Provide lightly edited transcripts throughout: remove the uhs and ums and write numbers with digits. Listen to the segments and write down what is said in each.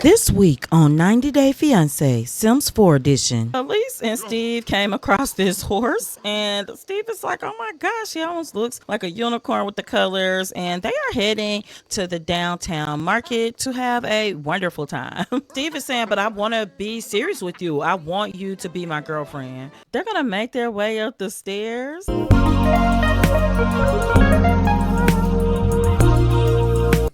This week on 90 Day Fiancé, Sims 4 edition. Elise and Steve came across this horse, and Steve is like, oh my gosh, he almost looks like a unicorn with the colors, and they are heading to the downtown market to have a wonderful time. Steve is saying, but I want to be serious with you. I want you to be my girlfriend. They're going to make their way up the stairs.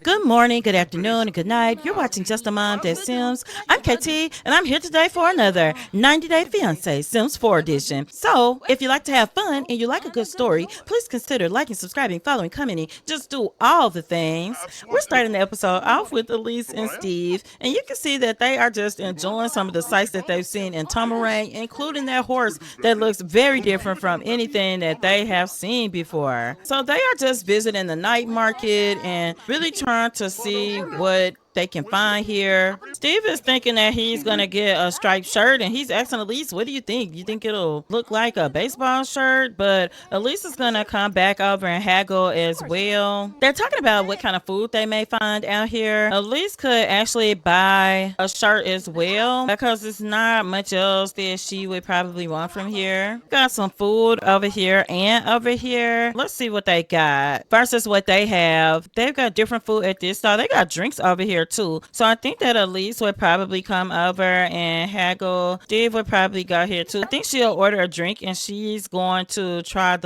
Good morning, good afternoon, and good night. You're watching Justamomthatsims. I'm KT, and I'm here today for another 90 Day Fiancé Sims 4 edition. So, if you like to have fun and you like a good story, please consider liking, subscribing, following, commenting. Just do all the things. We're starting the episode off with Elise and Steve, and you can see that they are just enjoying some of the sights that they've seen in Tomorang, including that horse that looks very different from anything that they have seen before. So, they are just visiting the night market and really trying to see what they can find here. Steve is thinking that he's gonna get a striped shirt, and he's asking Elise, what do you think? You think it'll look like a baseball shirt? But Elise is gonna come back over and haggle as well. They're talking about what kind of food they may find out here. Elise could actually buy a shirt as well because it's not much else that she would probably want from here. Got some food over here and over here. Let's see what they got versus what they have. They've got different food at this stall. They got drinks over here too. So I think that Elise would probably come over and haggle. Steve would probably go here too. I think she'll order a drink, and she's going to try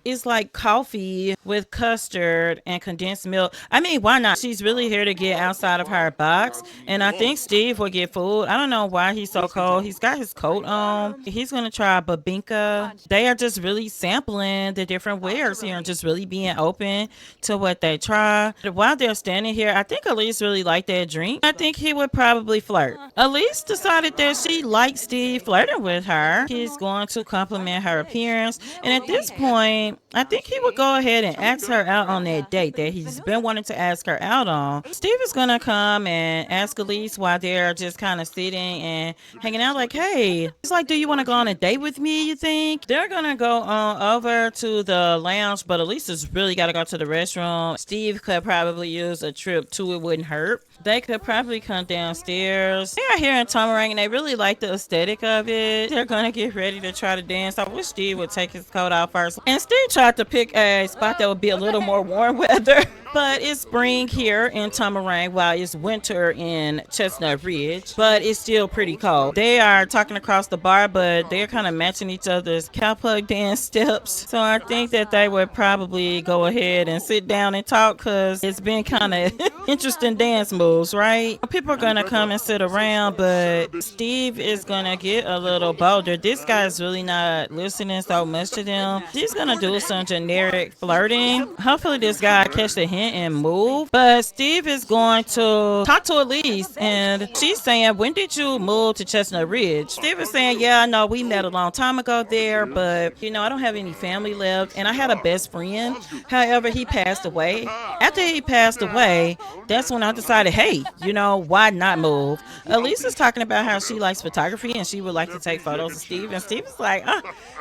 it's like coffee with custard and condensed milk. I mean, why not? She's really here to get outside of her box. And I think Steve will get food. I don't know why he's so cold. He's got his coat on. He's going to try babinka. They are just really sampling the different wares here and just really being open to what they try. While they're standing here, I think Elise really likes that drink. I think he would probably flirt. Elise decided that she liked Steve flirting with her. He's going to compliment her appearance, and at this point I think he would go ahead and ask her out on that date that he's been wanting to ask her out on. Steve is gonna come and ask Elise while they're just kind of sitting and hanging out, like, hey, it's like, do you want to go on a date with me, you think? They're gonna go on over to the lounge, but Elise has really got to go to the restroom. Steve could probably use a trip to It Wouldn't Hurt. They could probably come downstairs. They are here in Tomorang, and they really like the aesthetic of it. They're gonna get ready to try to dance. I wish Steve would take his coat off first. And Steve tried to pick a spot that would be a little more warm weather. But it's spring here in Tomorang while it's winter in Chestnut Ridge. But it's still pretty cold. They are talking across the bar, but they're kind of matching each other's cowpug dance steps. So I think that they would probably go ahead and sit down and talk, because it's been kind of interesting dance moves, right? People are going to come and sit around, but Steve is going to get a little bolder. This guy's really not listening so much to them. He's going to do some generic flirting. Hopefully this guy catch the hint and move. But Steve is going to talk to Elise, and she's saying, when did you move to Chestnut Ridge? Steve is saying, yeah, I know we met a long time ago there, but I don't have any family left, and I had a best friend. However, he passed away. After he passed away, that's when I decided, hey, why not move? Elise is talking about how she likes photography and she would like to take photos of Steve, and Steve is like,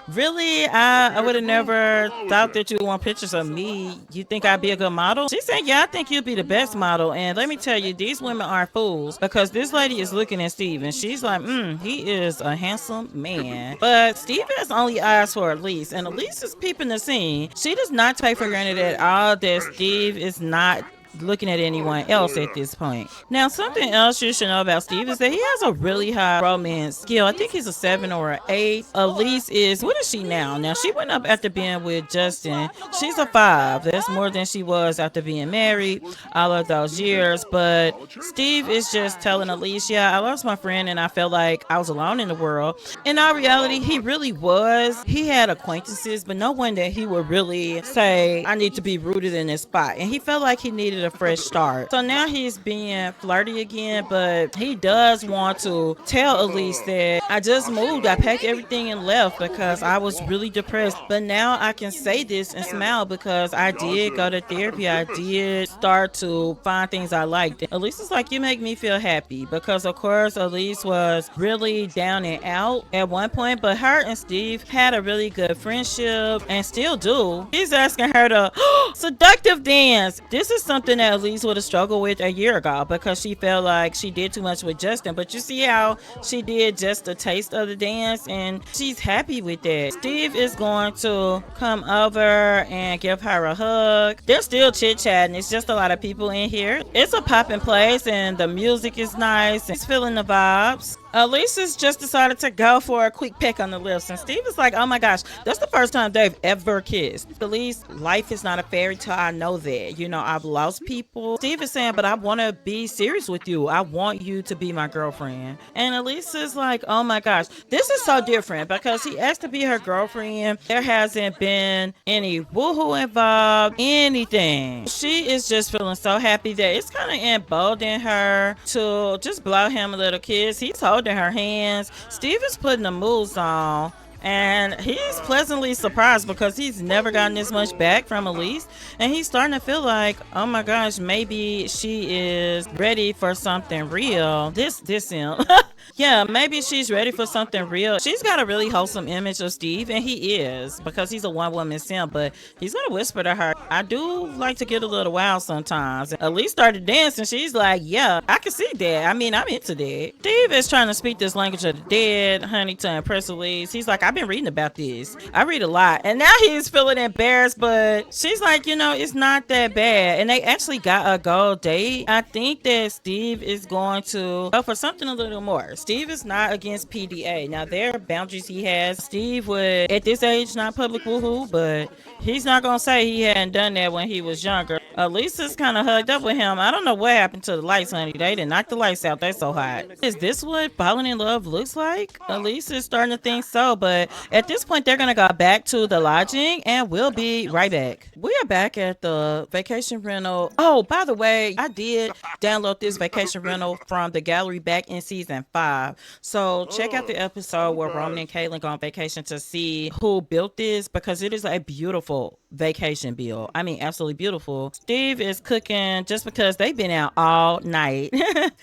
really? I would have never thought that you would want pictures of me. You think I'd be a good model? She said, yeah, I think you'd be the best model. And let me tell you, these women are fools, because this lady is looking at Steve and she's like, he is a handsome man. But Steve has only eyes for Elise, and Elise is peeping the scene. She does not take for granted at all that Steve is not looking at anyone else at this point. Now, something else you should know about Steve is that he has a really high romance skill. I think he's a 7 or an 8. Elise is, what is she now? Now, she went up after being with Justin. She's a 5. That's more than she was after being married all of those years. But Steve is just telling Elise, yeah, I lost my friend and I felt like I was alone in the world. In all reality, he really was. He had acquaintances, but no one that he would really say, I need to be rooted in this spot. And he felt like he needed a fresh start. So now he's being flirty again, but he does want to tell Elise that I just moved. I packed everything and left because I was really depressed. But now I can say this and smile because I did go to therapy. I did start to find things I liked. Elise is like, you make me feel happy, because of course Elise was really down and out at one point, but her and Steve had a really good friendship and still do. He's asking her to seductive dance. This is something that Elise would have struggled with a year ago because she felt like she did too much with Justin. But you see how she did just a taste of the dance, and she's happy with that. Steve is going to come over and give her a hug. They're still chit-chatting. It's just a lot of people in here. It's a poppin' place, and the music is nice. He's feeling the vibes. Elise has just decided to go for a quick peck on the lips, and Steve is like, oh my gosh, that's the first time they've ever kissed. Elise, life is not a fairy tale. I know that. You know, I've lost people. Steve is saying, but I want to be serious with you. I want you to be my girlfriend. And Elise is like, oh my gosh, this is so different because he asked to be her girlfriend. There hasn't been any woohoo involved, anything. She is just feeling so happy that it's kind of emboldened her to just blow him a little kiss. He's holding her hands. Steve is putting the moves on, and he's pleasantly surprised because he's never gotten this much back from Elise, and he's starting to feel like, oh my gosh, maybe she is ready for something real. This him. Yeah, maybe she's ready for something real. She's got a really wholesome image of Steve, and he is, because he's a one-woman simp, but he's gonna whisper to her, I do like to get a little wild sometimes. And Elise started dancing. She's like, yeah, I can see that. I mean, I'm into that. Steve is trying to speak this language of the dead, honey, to impress Elise. He's like, I've been reading about this. I read a lot. And now he's feeling embarrassed, but she's like, you know, it's not that bad. And they actually got a gold date. I think that Steve is going to go for something a little more. Steve is not against PDA. Now, there are boundaries he has. Steve would, at this age, not public woohoo, but he's not going to say he hadn't done that when he was younger. Lisa's kind of hugged up with him. I don't know what happened to the lights, honey. They didn't knock the lights out. They're so hot. Is this what falling in love looks like? Elise is starting to think so, but at this point, they're going to go back to the lodging, and we'll be right back. We are back at the vacation rental. Oh, by the way, I did download this vacation rental from the gallery back in season 5. So check out the episode where Roman and Caitlin go on vacation to see who built this, because it is a beautiful vacation bill. I mean, absolutely beautiful. Steve is cooking just because they've been out all night.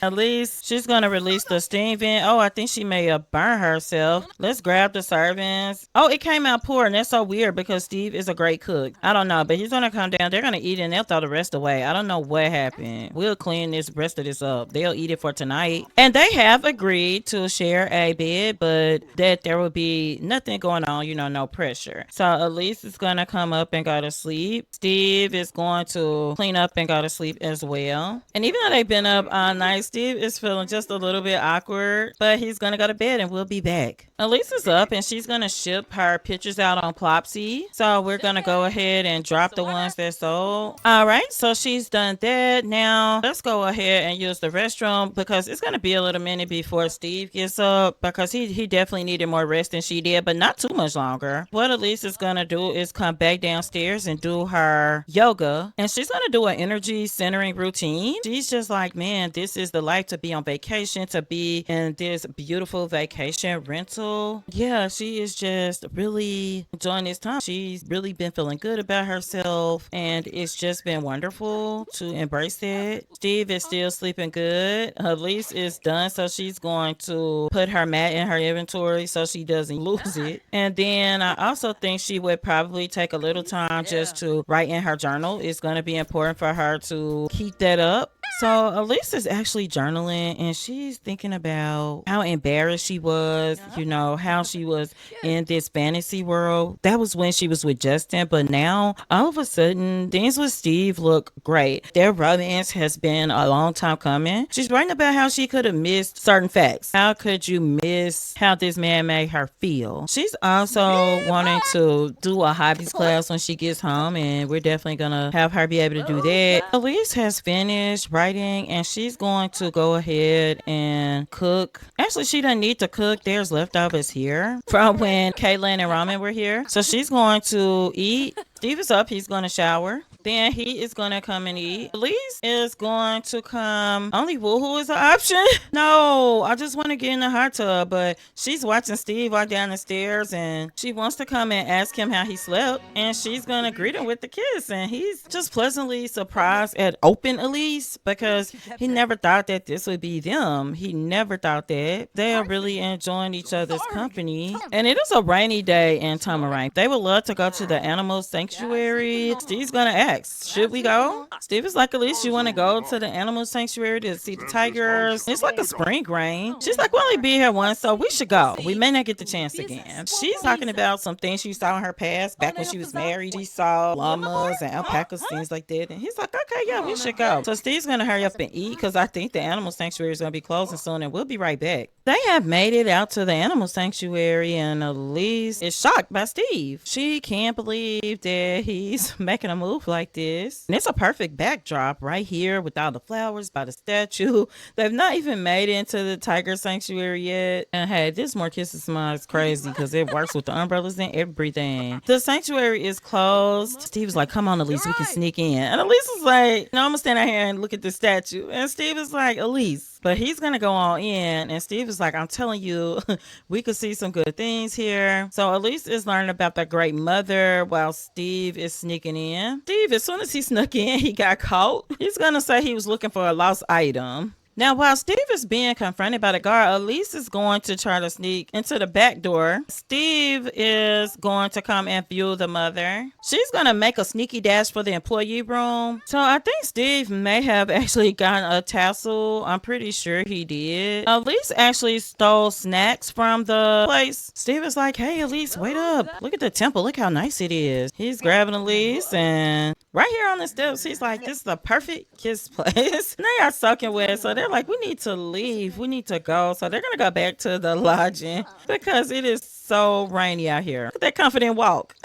At least she's gonna release the steam vent. Oh, I think she may have burned herself. Let's grab the servings. Oh, it came out poor, and that's so weird because Steve is a great cook. I don't know, but he's gonna come down. They're gonna eat it and they'll throw the rest away. I don't know what happened. We'll clean this rest of this up. They'll eat it for tonight. And they have agreed to share a bed, but that there will be nothing going on, you know, no pressure. So Elise is gonna come up and go to sleep. Steve is going to clean up and go to sleep as well. And even though they've been up all night, Steve is feeling just a little bit awkward, but he's gonna go to bed and we'll be back. Elise is up and she's gonna ship her pictures out on Plopsy. So we're gonna go ahead and drop the ones that sold. All right, so she's done that. Now let's go ahead and use the restroom because it's gonna be a little minute before Steve gets up, because he definitely needed more rest than she did, but not too much longer. What Elise is gonna do is come back downstairs and do her yoga, and she's gonna do an energy centering routine. She's just like, man, this is the life to be on vacation, to be in this beautiful vacation rental. Yeah, she is just really enjoying this time. She's really been feeling good about herself, and it's just been wonderful to embrace that. Steve is still sleeping good. Elise is done, so she's going to put her mat in her inventory so she doesn't lose it. And then I also think she would probably take a little time just to write in her journal. It's going to be important for her to keep that up. So Elise is actually journaling, and she's thinking about how embarrassed she was, you know, how she was in this fantasy world. That was when she was with Justin, but now all of a sudden things with Steve look great. Their romance has been a long time coming. She's writing about how she could have missed certain facts. How could you miss how this man made her feel? She's also wanting to do a hobbies class when she gets home, and we're definitely gonna have her be able to do that. Elise has finished writing, and she's going to go ahead and cook. Actually, she doesn't need to cook. There's leftovers here from when Caitlin and Ramen were here. So she's going to eat. Steve is up. He's going to shower. Then he is going to come and eat. Elise is going to come. Only woohoo is an option. No, I just want to get in the hot tub, but she's watching Steve walk down the stairs, and she wants to come and ask him how he slept, and she's going to greet him with the kiss, and he's just pleasantly surprised at open Elise, because he never thought that this would be them. He never thought that. They are really enjoying each other's company, and it is a rainy day in Tomorang. They would love to go to the animal sanctuary. Steve's going to ask. asks, should we go? Steve is like, Elise, you want to go to the animal sanctuary to see the tigers? It's like a spring rain. She's like, we only been here once, so we should go. We may not get the chance again. She's talking about some things she saw in her past back when she was married. She saw llamas and alpacas, things like that. And he's like, okay, yeah, we should go. So Steve's going to hurry up and eat because I think the animal sanctuary is going to be closing soon, and we'll be right back. They have made it out to the animal sanctuary, and Elise is shocked by Steve. She can't believe that he's making a move like this. And it's a perfect backdrop right here with all the flowers by the statue. They've not even made it into the tiger sanctuary yet. And hey, this More Kisses Smile is crazy because it works with the umbrellas and everything. The sanctuary is closed. Steve is like, come on, Elise, we can sneak in. And Elise is like, no, I'm gonna stand out here and look at the statue. And Steve is like, Elise. But he's gonna go on in, and Steve is like, I'm telling you, we could see some good things here. So Elise is learning about their great mother while Steve is sneaking in. Steve, as soon as he snuck in, he got caught. He's gonna say he was looking for a lost item. Now, while Steve is being confronted by the guard, Elise is going to try to sneak into the back door. Steve is going to come and view the mother. She's going to make a sneaky dash for the employee room. So I think Steve may have actually gotten a tassel. I'm pretty sure he did. Elise actually stole snacks from the place. Steve is like, hey, Elise, wait up. Look at the temple. Look how nice it is. He's grabbing Elise, and right here on the steps, he's like, this is the perfect kiss place. They are soaking wet, so they're like, we need to leave. We need to go. So they're going to go back to the lodging because it is so rainy out here. Look at that confident walk.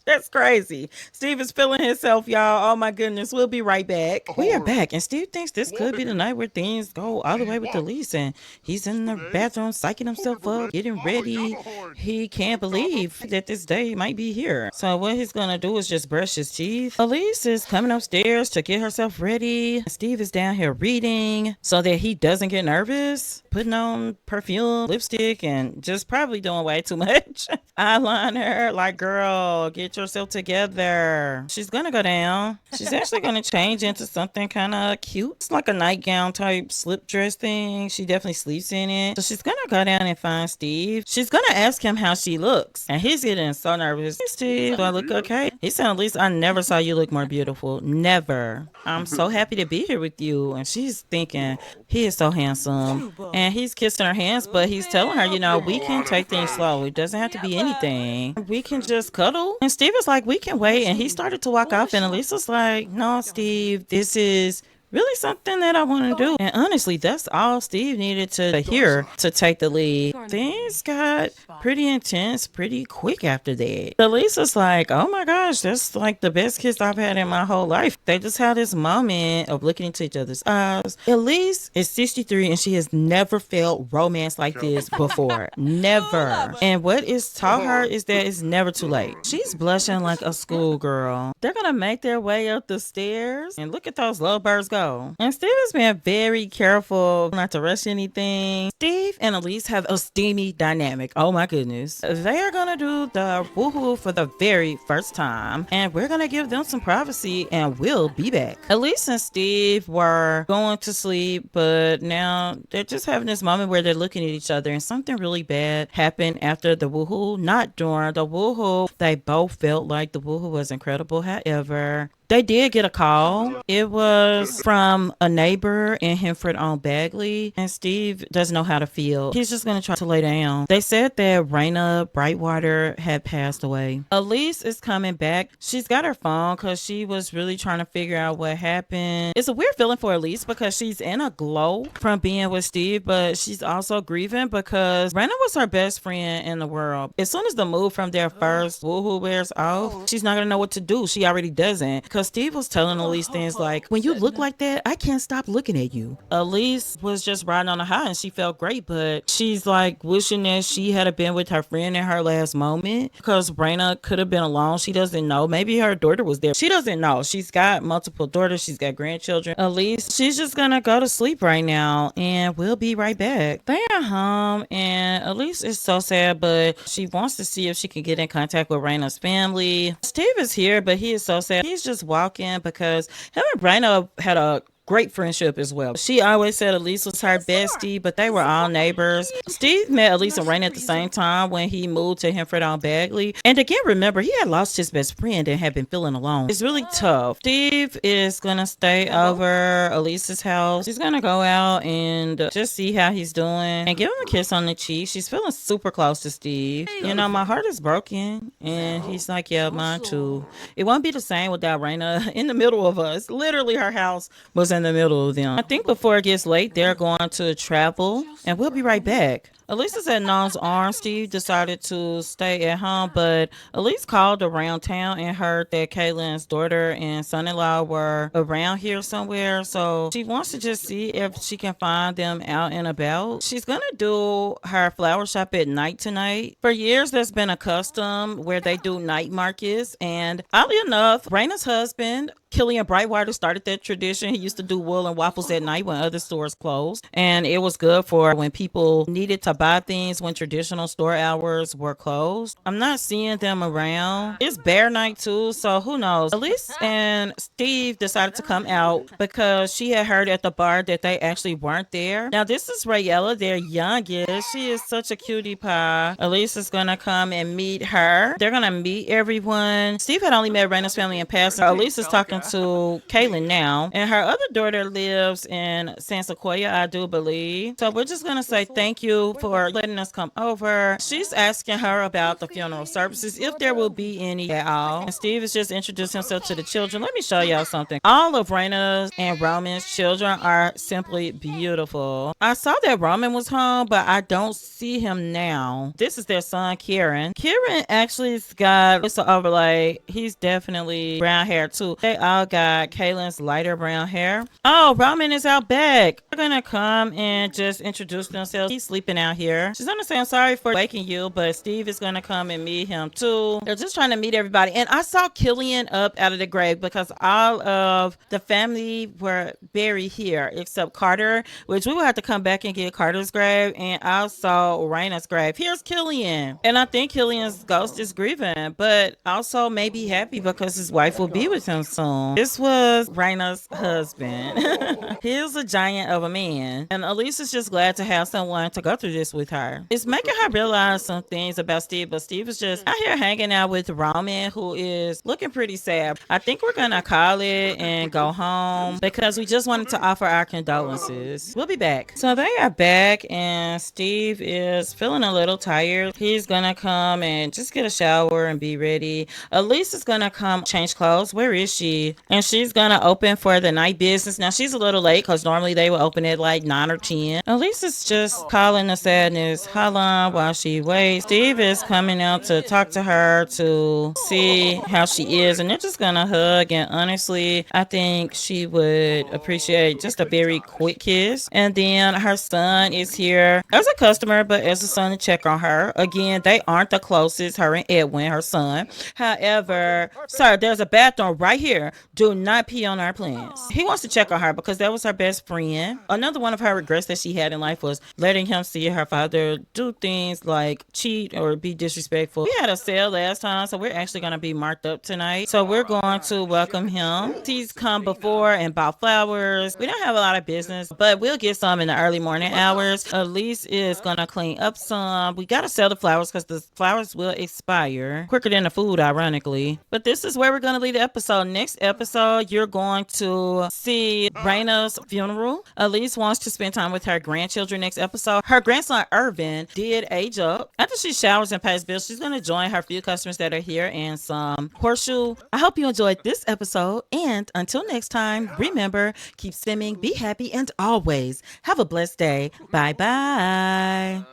That's crazy. Steve is feeling himself, y'all. Oh my goodness. We'll be right back. We are back, and Steve thinks this could be the night where things go all the way with Elise, and he's in the bathroom psyching himself up, getting ready. He can't believe that this day might be here. So what he's gonna do is just brush his teeth. Elise is coming upstairs to get herself ready. Steve is down here reading so that he doesn't get nervous, putting on perfume, lipstick, and just probably doing way too much eyeliner. Like, girl, get yourself together. She's gonna go down. She's actually gonna change into something kind of cute. It's like a nightgown type slip dress thing. She definitely sleeps in it. So she's gonna go down and find Steve. She's gonna ask him how she looks, and he's getting so nervous. Hey, Steve, do I look okay? He said, at least I never saw you look more beautiful. Never. I'm so happy to be here with you. And she's thinking, he is so handsome. And he's kissing her hands, but he's telling her, you know, we can take things slow. It doesn't have to be anything. We can just cuddle. And Steve is like, we can wait. And he started to walk off, and Elisa's like, no, Steve, this is really something that I want to do. And honestly, that's all Steve needed to hear to take the lead. Things got pretty intense pretty quick after that. Elisa's like, oh my gosh, that's like the best kiss I've had in my whole life. They just had this moment of looking into each other's eyes. Elise is 63, and she has never felt romance like this before. Never. And what is taught her is that it's never too late. She's blushing like a schoolgirl. They're gonna make their way up the stairs, and look at those little birds go. And Steve has been very careful not to rush anything. Steve and Elise have a steamy dynamic. Oh my goodness. They are gonna do the woohoo for the very first time, and we're gonna give them some privacy, and we'll be back. Elise and Steve were going to sleep, but now they're just having this moment where they're looking at each other, and something really bad happened after the woohoo. Not during the woohoo. They both felt like the woohoo was incredible. However, they did get a call. It was from a neighbor in Henford on Bagley, and Steve doesn't know how to feel. He's just going to try to lay down. They said that Raina Brightwater had passed away. Elise is coming back. She's got her phone because she was really trying to figure out what happened. It's a weird feeling for Elise because she's in a glow from being with Steve, but she's also grieving because Raina was her best friend in the world. As soon as the move from their first woohoo wears off, she's not going to know what to do. She already doesn't. Because Steve was telling Elise things like, when you look like that, I can't stop looking at you. Elise was just riding on a high, and she felt great, but she's like wishing that she had been with her friend in her last moment because Raina could have been alone. She doesn't know. Maybe her daughter was there. She doesn't know. She's got multiple daughters. She's got grandchildren. Elise, she's just going to go to sleep right now, and we'll be right back. They are home, and Elise is so sad, but she wants to see if she can get in contact with Raina's family. Steve is here, but he is so sad. He's just walking because him and Raina had a great friendship as well. She always said Elise was her bestie, but they were all neighbors. Steve met Elise and Raina at the same time when he moved to Henford on Bagley. And again, remember, he had lost his best friend and had been feeling alone. It's really tough. Steve is going to stay over Elise's house. He's going to go out and just see how he's doing and give him a kiss on the cheek. She's feeling super close to Steve. You know, my heart is broken. And he's like, yeah, mine too. It won't be the same without Raina in the middle of us. Literally, her house was in the middle of them. I think before it gets late, they're going to travel, and we'll be right back. Elise is at Nom's arm. Steve decided to stay at home, but Elise called around town and heard that Kaylin's daughter and son-in-law were around here somewhere. So she wants to just see if she can find them out and about. She's going to do her flower shop at night tonight. For years, there's been a custom where they do night markets. And oddly enough, Raina's husband, Killian Brightwater, started that tradition. He used to do wool and waffles at night when other stores closed. And it was good for when people needed to buy things when traditional store hours were closed. I'm not seeing them around. It's bear night too, so who knows? Elise and Steve decided to come out because she had heard at the bar that they actually weren't there. Now this is Rayella, their youngest. She is such a cutie pie. Elise is gonna come and meet her. They're gonna meet everyone. Steve had only met Raina's family in passing. Elise is talking to Kaylin now, and her other daughter lives in San Sequoia, I do believe. So we're just gonna say thank you for letting us come over. She's asking her about the funeral services, if there will be any at all. And Steve has just introduced himself to the children. Let me show y'all something. All of Raina's and Roman's children are simply beautiful. I saw that Roman was home, but I don't see him now. This is their son, Kieran. Kieran actually's got it's an overlay. He's definitely brown hair too. They all got Kaylin's lighter brown hair. Oh, Roman is out back. They're gonna come and just introduce themselves. He's sleeping out here. She's gonna say, I'm sorry for waking you, but Steve is gonna come and meet him too. They're just trying to meet everybody. And I saw Killian up out of the grave because all of the family were buried here except Carter, which we will have to come back and get Carter's grave. And I saw Raina's grave. Here's Killian. And I think Killian's ghost is grieving, but also maybe happy because his wife will be with him soon. This was Raina's husband. He's a giant of a man. And Elise is just glad to have someone to go through this with her. It's making her realize some things about Steve, but Steve is just out here hanging out with Roman, who is looking pretty sad. I think we're gonna call it and go home because we just wanted to offer our condolences. We'll be back. So they are back and Steve is feeling a little tired. He's gonna come and just get a shower and be ready. Elise is gonna come change clothes. Where is she? And she's gonna open for the night business. Now she's a little late because normally they will open at like 9 or 10. Elise is just calling the sadness hotline while she waits. Steve is coming out to talk to her to see how she is, and they're just gonna hug. And honestly, I think she would appreciate just a very quick kiss. And then her son is here as a customer, but as a son to check on her. Again, they aren't the closest, her and Edwin, her son. However, sir, there's a bathroom right here. Do not pee on our plants. He wants to check on her because that was her best friend. Another one of her regrets that she had in life was letting him see her father do things like cheat or be disrespectful. We had a sale last time, so we're actually going to be marked up tonight. So we're going to welcome him. He's come before and bought flowers. We don't have a lot of business, but we'll get some in the early morning hours. Elise is going to clean up some. We got to sell the flowers because the flowers will expire quicker than the food, ironically. But this is where we're going to leave the episode. Next episode, you're going to see Raina's funeral. Elise wants to spend time with her grandchildren next episode. Her grandson, Irvin, did age up. After she showers and pays bills, she's going to join her few customers that are here and some horseshoe. I hope you enjoyed this episode. And until next time, remember, keep swimming, be happy, and always have a blessed day. Bye-bye.